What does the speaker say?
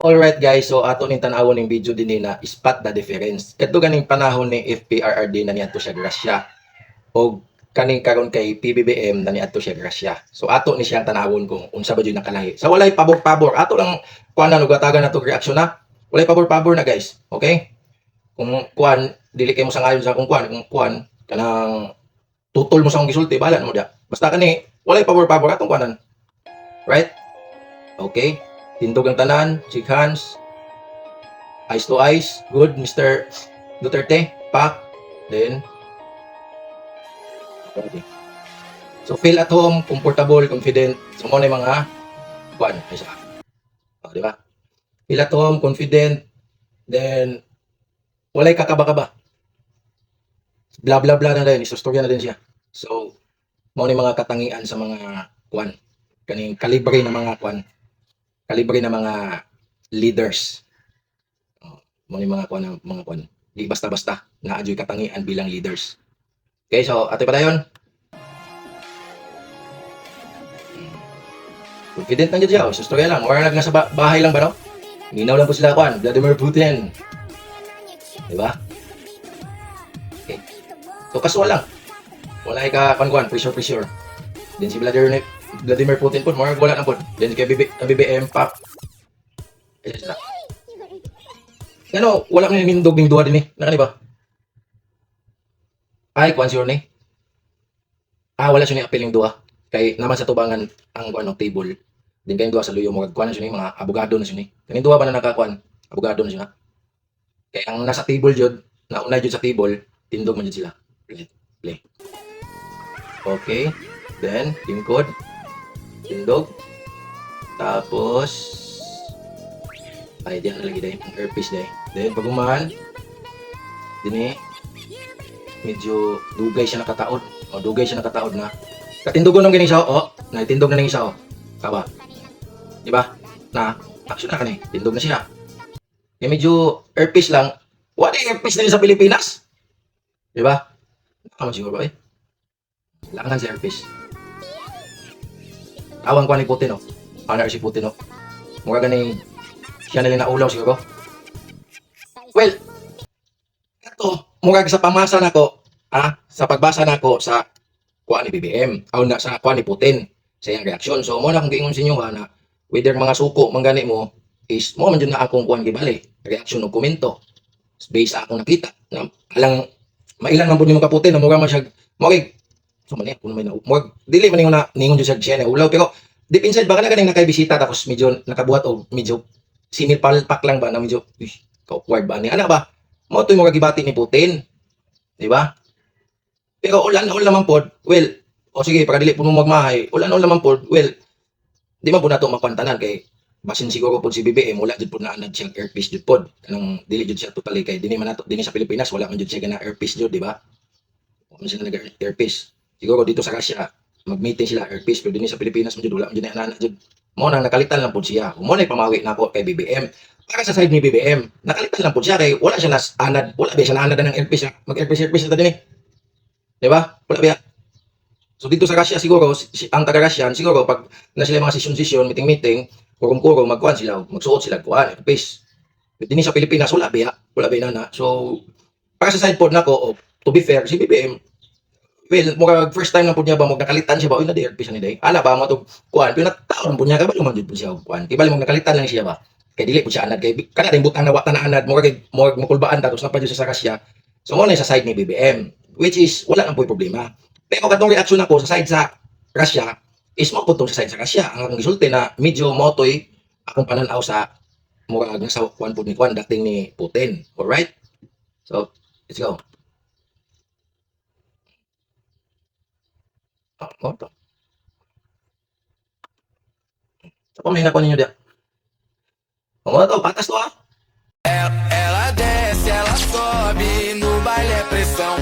Alright guys, so ato ning tan-awon ning video dinhi na spot the difference. Kadto ganing panahon ni FPRRD na niadto siya grasya o kaning karon kay PBBM na niadto siya grasya. So ato ni siyang tan-awon kung unsa ba jud nakalahi. Sa walay pabor-pabor, ato lang kuan na nugatagan nato reaksyon na. Walay pabor-pabor na guys. Okay? Kung kuan dili kay mo sangayon sa kung kuan kanang tutol mo sa akong gisulti, bahala mo dia. Basta kani walay pabor-pabor atong kuanan. Right? Okay? Tindog ang tanan, shake hands, eyes to eyes, good, Mr. Duterte, pak, then, okay. So, feel at home, comfortable, confident, so mo na yung mga, kuan, ay sa, di ba? Feel at home, confident, then, walay kakaba-kaba. Bla bla bla na din, isostorya na din siya. So, mo na yung mga katangian sa mga, kuan, kaning kalibre na mga, kuan, kalibre na mga leaders. Mo ni mga kuan. Di basta-basta na adyoy katangian bilang leaders. Okay, so ato pa dayon. Confident lang jud siya, so storya lang. Or nasa bahay lang ba no? Minaw lang po sila kuan, Vladimir Putin. Di ba? Okay. So kasual lang. Wala ka kuan pressure. Then si Vladimir Putin po, more wala na po. Then kay BBM Pap. Ano, wala kang nindog ning duha din eh. Nakani ba? Ay, kuan sure ni. Wala siya ni apel yung duha. Kay naman sa tubangan ang kuan table. Din kay duha sa luyo mo kuan na siya ni mga abogado na siya ni. Kaning duha ba na nakakuan? Abogado na siya. Kay ang nasa table jud, nauna jud sa table, tindog man jud sila. Play. Okay. Then, lingkod. Tindog. Tapos, ay, diyan na lagi dahil. Ang earpiece dahil. Then, pagumahan. Dini. Medyo dugay siya nakataod. O, dugay siya nakataod na. Katindugon ng ganing siya, o. Naitindog na ning siya, o. Kaba. Diba? Na, action na ka ni. Tindog na siya. Kaya medyo earpiece lang. Wala yung earpiece na sa Pilipinas. Diba? Nakaman siguro ba eh? Langan si earpiece. Tawang ko ni Putin, o. Honor si Putin, o. Mura ganing siya na rin naulaw siguro. Well, ito, murag sa pamasa nako, sa pagbasa nako sa kuha ni BBM, o na sa kuha ni Putin, sa iyang reaksyon. So, mo na kung giingon sa inyo na whether mga suko, manggani mo, is mo man dyan na akong kuha gibali, reaksyon o komento, based sa akong nakita, na alang, mailan man po ni mga Putin, na murag man siya, murag, so man kung may na, murag, dili man na ningon dyan siya na ulaw, pero, deep inside, baka na ganing nakaibisita, tapos medyo nakabuhat o medyo sinilpalpak lang ba na medyo awkward ba ni ana ba mo to mo gibati ni Putin, di ba? Pero ulan naman pod, well, o sige para dili po mo magmahay, ulan naman pod, well, di man po nato mapantanan kay basin siguro pod si BBM wala jud pod na anad siya earpiece jud pod kanang dili jud siya totally kay dinhi man nato dinhi sa Pilipinas wala man jud siya kana earpiece jud, di ba? Wala man siya nag earpiece siguro dito sa Russia mag-meeting sila earpiece pero dinhi sa Pilipinas man jud wala man jud na anad jud. Mo nang nakalitan lang po siya. Mo na pamawi na ako kay BBM. Para sa side ni BBM, nakalitan lang po siya kay wala siya nas anad, wala ba siya na anad ng earpiece, mag-earpiece na din eh. 'Di ba? Wala ba. So dito sa Russia siguro ang taga Russian siguro pag na sila mga session, meeting, kurong-kurong magkuan sila, magsuot sila kuan earpiece. Dinhi sa Pilipinas wala ba na. So para sa side pod nako, to be fair si BBM well, mura first time lang po niya ba nakalitan siya ba? Uy, na-di earpiece ni day. Ala ba mo to kuan? Pero nataon po niya ka ba lumang po siya kuan? Kaya bali nakalitan lang siya ba? Kay dili po siya anad kay kana din butang na wata na anad mo kay mo makulbaan tapos na pa siya sa Russia. So mo na sa side ni BBM which is wala nang po problema. Pero katong reaksyon ako sa side sa Russia is mo putong sa side sa Russia. Ang resulta na medyo motoy akong pananaw sa mura nga sa kuan po ni kuan dating ni Putin. Alright? So, let's go. Mo to. Sa pamay na ko ninyo dia. Mo to, patas to. Ela desce, ela sobe, no baile é pressão.